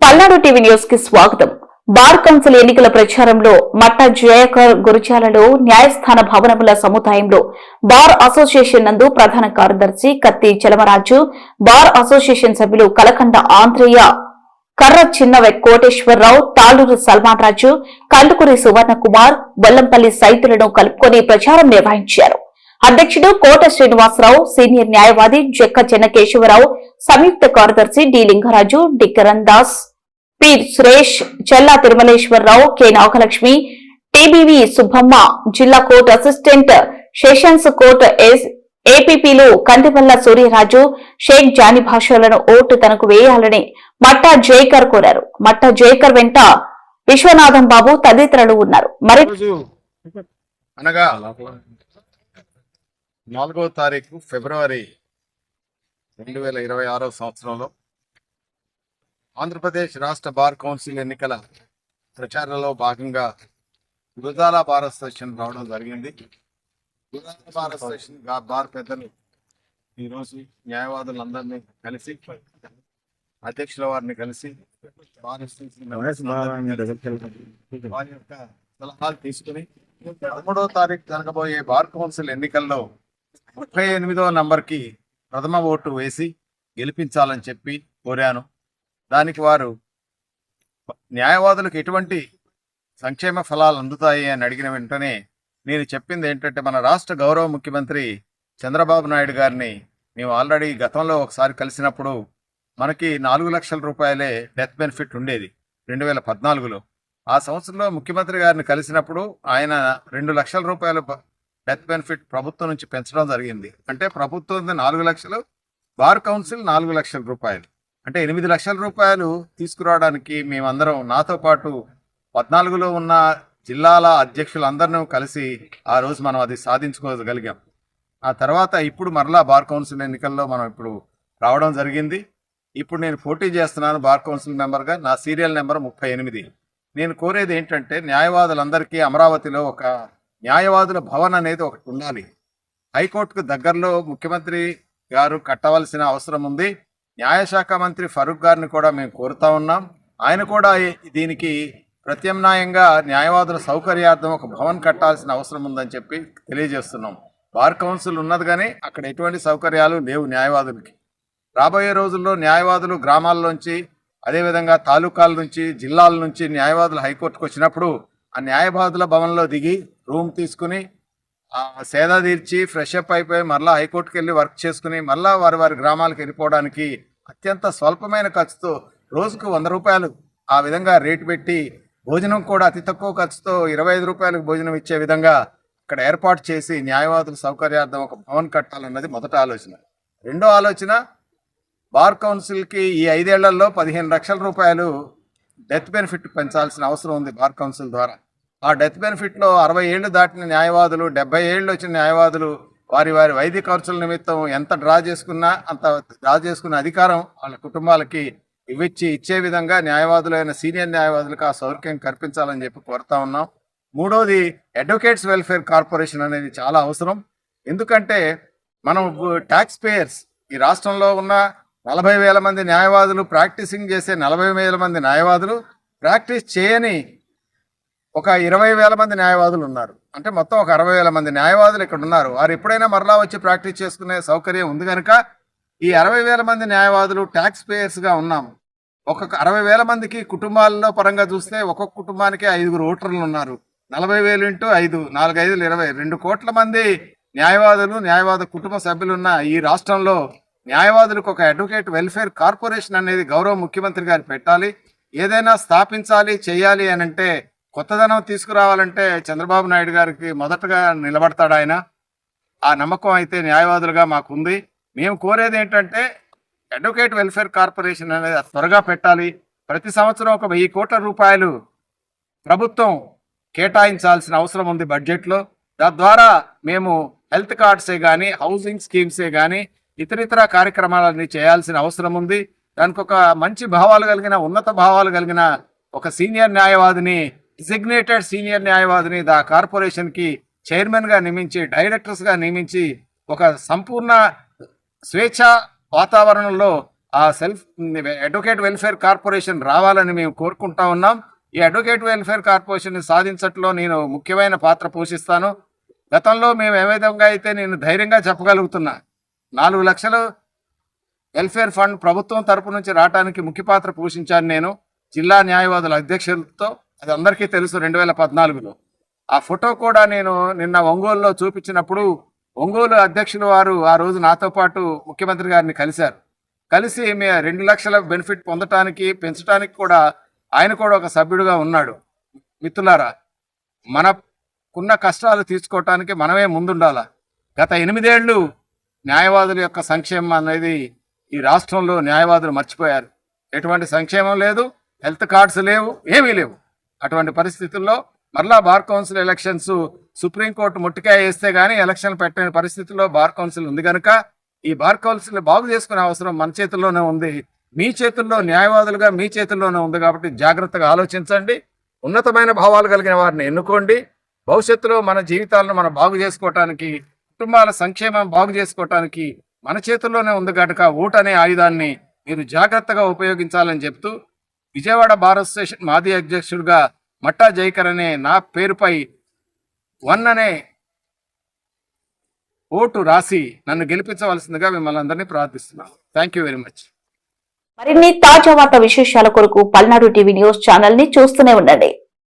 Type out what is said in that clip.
Palnadu TV news కి స్వాగతం. Bar council ఎన్నికల ప్రచారంలో మట్ట జయకర్ గురుజాలలో న్యాయస్థాన భవనముల సముదాయంలో బార్ అసోసియేషన్ నందు ప్రధాన కార్యదర్శి కత్తి చలమరాజు, బార్ అసోసియేషన్ సభ్యులు కలకండ ఆంధ్రయ్య, కర్ర చిన్న కోటేశ్వరరావు, తాళూరు సల్మాన్ రాజు, కందుకూరి సువర్ణ కుమార్, బొల్లంపల్లి సైతులను కలుపుకొని ప్రచారం నిర్వహించారు. అధ్యక్షుడు కోట శ్రీనివాసరావు, సీనియర్ న్యాయవాది జక్క చెన్నకేశవరావు, సంయుక్త కార్యదర్శి D Lingaraju, D Kiran Das, P Suresh, Chella Tirumaleswararao, K Nagalakshmi, TBV Subbamma, జిల్లా కోర్టు అసిస్టెంట్ సెషన్స్ కోర్టు ఏపీపీలు కందివల్ల సూర్యరాజు, షేక్ జానీ భాషలను ఓటు తనకు వేయాలని మట్టా జైకర్ కోరారు. మట్టా జైకర్ వెంట విశ్వనాథం బాబు తదితరులు ఉన్నారు. మరి 4వ తారీఖు ఫిబ్రవరి 2026 సంవత్సరంలో ఆంధ్రప్రదేశ్ రాష్ట్ర బార్ కౌన్సిల్ ఎన్నికల ప్రచారంలో భాగంగా గురజాల బార్ అసోసియేషన్ రావడం జరిగింది. గురజాల బార్ అసోసియేషన్ బార్ పెద్దలు ఈరోజు న్యాయవాదులందరినీ కలిసి, అధ్యక్షుల వారిని కలిసి బార్ అసోసియేషన్ వారి యొక్క సలహాలు తీసుకుని 13వ తారీఖు జరగబోయే బార్ కౌన్సిల్ ఎన్నికల్లో 38వ నంబర్కి ప్రథమ ఓటు వేసి గెలిపించాలని చెప్పి కోరాను. దానికి వారు న్యాయవాదులకు ఎటువంటి సంక్షేమ ఫలాలు అందుతాయి అని అడిగిన వెంటనే నేను చెప్పింది ఏంటంటే, మన రాష్ట్ర గౌరవ ముఖ్యమంత్రి చంద్రబాబు నాయుడు గారిని మేము ఆల్రెడీ గతంలో ఒకసారి కలిసినప్పుడు మనకి 4 లక్షల రూపాయలే డెత్ బెనిఫిట్ ఉండేది 2014లో. ఆ సంవత్సరంలో ముఖ్యమంత్రి గారిని కలిసినప్పుడు ఆయన 2 లక్షల రూపాయలు డెత్ బెనిఫిట్ ప్రభుత్వం నుంచి పెంచడం జరిగింది. అంటే ప్రభుత్వం 4 లక్షలు, బార్ కౌన్సిల్ 4 లక్షల రూపాయలు, అంటే 8 లక్షల రూపాయలు తీసుకురావడానికి మేమందరం, నాతో పాటు 14లో ఉన్న జిల్లాల అధ్యక్షులందరినీ కలిసి ఆ రోజు మనం అది సాధించుకోగలిగాం. ఆ తర్వాత ఇప్పుడు మరలా బార్ కౌన్సిల్ ఎన్నికల్లో మనం ఇప్పుడు రావడం జరిగింది. ఇప్పుడు నేను పోటీ చేస్తున్నాను బార్ కౌన్సిల్ మెంబర్గా. నా సీరియల్ నెంబర్ 38. నేను కోరేది ఏంటంటే, న్యాయవాదులందరికీ అమరావతిలో ఒక న్యాయవాదుల భవన్ అనేది ఒకటి ఉండాలి. హైకోర్టుకు దగ్గరలో ముఖ్యమంత్రి గారు కట్టవలసిన అవసరం ఉంది. న్యాయశాఖ మంత్రి ఫరూక్ గారిని కూడా మేము కోరుతా ఉన్నాం. ఆయన కూడా దీనికి ప్రత్యామ్నాయంగా న్యాయవాదుల సౌకర్యార్థం ఒక భవన్ కట్టాల్సిన అవసరం ఉందని చెప్పి తెలియజేస్తున్నాం. బార్ కౌన్సిల్ ఉన్నది కానీ అక్కడ ఎటువంటి సౌకర్యాలు లేవు న్యాయవాదులకి. రాబోయే రోజుల్లో న్యాయవాదులు గ్రామాల్లోంచి, అదేవిధంగా తాలూకాల నుంచి, జిల్లాల నుంచి న్యాయవాదులు హైకోర్టుకు వచ్చినప్పుడు ఆ న్యాయవాదుల భవన్లో దిగి రూమ్ తీసుకుని సేద తీర్చి ఫ్రెష్ అప్ అయిపోయి మరలా హైకోర్టుకు వెళ్ళి వర్క్ చేసుకుని మరలా వారి గ్రామాలకు వెళ్ళిపోవడానికి అత్యంత స్వల్పమైన ఖర్చుతో రోజుకు 100 రూపాయలు ఆ విధంగా రేటు పెట్టి, భోజనం కూడా అతి తక్కువ ఖర్చుతో 25 రూపాయలకు భోజనం ఇచ్చే విధంగా ఇక్కడ ఏర్పాటు చేసి న్యాయవాదుల సౌకర్యార్థం ఒక భవన్ కట్టాలన్నది మొదటి ఆలోచన. రెండో ఆలోచన, బార్ కౌన్సిల్కి ఈ 5 ఏళ్లలో 15 లక్షల రూపాయలు డెత్ బెనిఫిట్ పెంచాల్సిన అవసరం ఉంది బార్ కౌన్సిల్ ద్వారా. ఆ డెత్ బెనిఫిట్లో 60 ఏళ్ళు దాటిన న్యాయవాదులు, 70 ఏళ్ళు వచ్చిన న్యాయవాదులు వారి వైద్య ఖర్చుల నిమిత్తం ఎంత డ్రా చేసుకున్నా అంత డ్రా చేసుకున్న అధికారం వాళ్ళ కుటుంబాలకి ఇచ్చే విధంగా న్యాయవాదులైన సీనియర్ న్యాయవాదులకు ఆ సౌకర్యం కల్పించాలని చెప్పి కోరుతా ఉన్నాం. మూడోది, అడ్వకేట్స్ వెల్ఫేర్ కార్పొరేషన్ అనేది చాలా అవసరం. ఎందుకంటే మనం ట్యాక్స్ పేయర్స్, ఈ రాష్ట్రంలో ఉన్న 40,000 మంది న్యాయవాదులు, ప్రాక్టీసింగ్ చేసే 40,000 మంది న్యాయవాదులు, ప్రాక్టీస్ చేయని ఒక 20,000 మంది న్యాయవాదులు ఉన్నారు. అంటే మొత్తం ఒక 60,000 మంది న్యాయవాదులు ఇక్కడ ఉన్నారు. వారు ఎప్పుడైనా మరలా వచ్చి ప్రాక్టీస్ చేసుకునే సౌకర్యం ఉంది కనుక ఈ 60,000 మంది న్యాయవాదులు ట్యాక్స్ పేయర్స్గా ఉన్నాము. ఒక్కొక్క 60,000 మందికి కుటుంబాలలో పరంగా చూస్తే ఒక్కొక్క కుటుంబానికి 5 ఓటర్లు ఉన్నారు. 40,000 × 5, 4 5 20, 2 కోట్ల మంది న్యాయవాదులు, న్యాయవాద కుటుంబ సభ్యులున్న ఈ రాష్ట్రంలో న్యాయవాదులకు ఒక అడ్వకేట్ వెల్ఫేర్ కార్పొరేషన్ అనేది గౌరవ ముఖ్యమంత్రి గారు పెట్టాలి. ఏదైనా స్థాపించాలి, చేయాలి అని అంటే, కొత్తదనం తీసుకురావాలంటే చంద్రబాబు నాయుడు గారికి మొదటగా నిలబడతాడు ఆయన. ఆ నమ్మకం అయితే న్యాయవాదులుగా మాకుంది. మేము కోరేది ఏంటంటే, అడ్వకేట్ వెల్ఫేర్ కార్పొరేషన్ అనేది త్వరగా పెట్టాలి. ప్రతి సంవత్సరం ఒక 1000 కోట్ల రూపాయలు ప్రభుత్వం కేటాయించాల్సిన అవసరం ఉంది బడ్జెట్లో. తద్వారా మేము హెల్త్ కార్డ్సే కానీ, హౌసింగ్ స్కీమ్సే కానీ, ఇతరితర కార్యక్రమాలన్నీ చేయాల్సిన అవసరం ఉంది. దానికి ఒక మంచి భావాలు కలిగిన, ఉన్నత భావాలు కలిగిన ఒక సీనియర్ న్యాయవాదిని, డిజిగ్నేటెడ్ సీనియర్ న్యాయవాదిని ఆ కార్పొరేషన్కి చైర్మన్గా నియమించి, డైరెక్టర్స్గా నియమించి ఒక సంపూర్ణ స్వేచ్ఛ వాతావరణంలో ఆ అడ్వకేట్ వెల్ఫేర్ కార్పొరేషన్ రావాలని మేము కోరుకుంటా ఉన్నాం. ఈ అడ్వకేట్ వెల్ఫేర్ కార్పొరేషన్ సాధించట్లో నేను ముఖ్యమైన పాత్ర పోషిస్తాను. గతంలో మేము ఏ విధంగా అయితే నేను ధైర్యంగా చెప్పగలుగుతున్నా, 4 లక్షలు వెల్ఫేర్ ఫండ్ ప్రభుత్వం తరపు నుంచి రావడానికి ముఖ్య పాత్ర పోషించాను నేను జిల్లా న్యాయవాదుల అధ్యక్షులతో. అది అందరికీ తెలుసు 2014లో. ఆ ఫోటో కూడా నేను నిన్న ఒంగోలులో చూపించినప్పుడు ఒంగోలు అధ్యక్షులు వారు ఆ రోజు నాతో పాటు ముఖ్యమంత్రి గారిని కలిశారు. కలిసి 2 లక్షల బెనిఫిట్ పొందటానికి పెంచడానికి కూడా ఆయన కూడా ఒక సభ్యుడిగా ఉన్నాడు. మిత్రులారా, మనకున్న కష్టాలు తీర్చుకోవటానికి మనమే ముందుండాలా. గత 8 ఏళ్ళు న్యాయవాదుల యొక్క సంక్షేమం అనేది ఈ రాష్ట్రంలో న్యాయవాదులు మర్చిపోయారు. ఎటువంటి సంక్షేమం లేదు, హెల్త్ కార్డ్స్ లేవు, ఏమీ లేవు. అటువంటి పరిస్థితుల్లో మరలా బార్ కౌన్సిల్ ఎలక్షన్స్ సుప్రీంకోర్టు ముట్టికాయ వేస్తే గానీ ఎలక్షన్ పెట్టని పరిస్థితుల్లో బార్ కౌన్సిల్ ఉంది కనుక ఈ బార్ కౌన్సిల్ బాగు చేసుకునే అవసరం మన చేతుల్లోనే ఉంది. మీ చేతుల్లో, న్యాయవాదులుగా మీ చేతుల్లోనే ఉంది. కాబట్టి జాగ్రత్తగా ఆలోచించండి. ఉన్నతమైన భావాలు కలిగిన వారిని ఎన్నుకోండి. భవిష్యత్తులో మన జీవితాలను మనం బాగు చేసుకోవటానికి, కుటుంబాల సంక్షేమం బాగు చేసుకోవటానికి మన చేతుల్లోనే ఉంది కనుక ఓటు అనే ఆయుధాన్ని మీరు జాగ్రత్తగా ఉపయోగించాలని చెప్తూ, విజయవాడ బార్ అసోసియేషన్ మాజీ అధ్యక్షుడిగా మట్టా జైకర్ అనే నా పేరుపై 1 అనే ఓటు రాసి నన్ను గెలిపించవలసిందిగా మిమ్మల్ని అందరినీ ప్రార్థిస్తున్నాను. Thank you very much. మరిన్ని తాజా వార్తా విశేషాల కొరకు పల్నాడు టీవీ న్యూస్ ఛానల్ ని చూస్తూనే ఉండండి.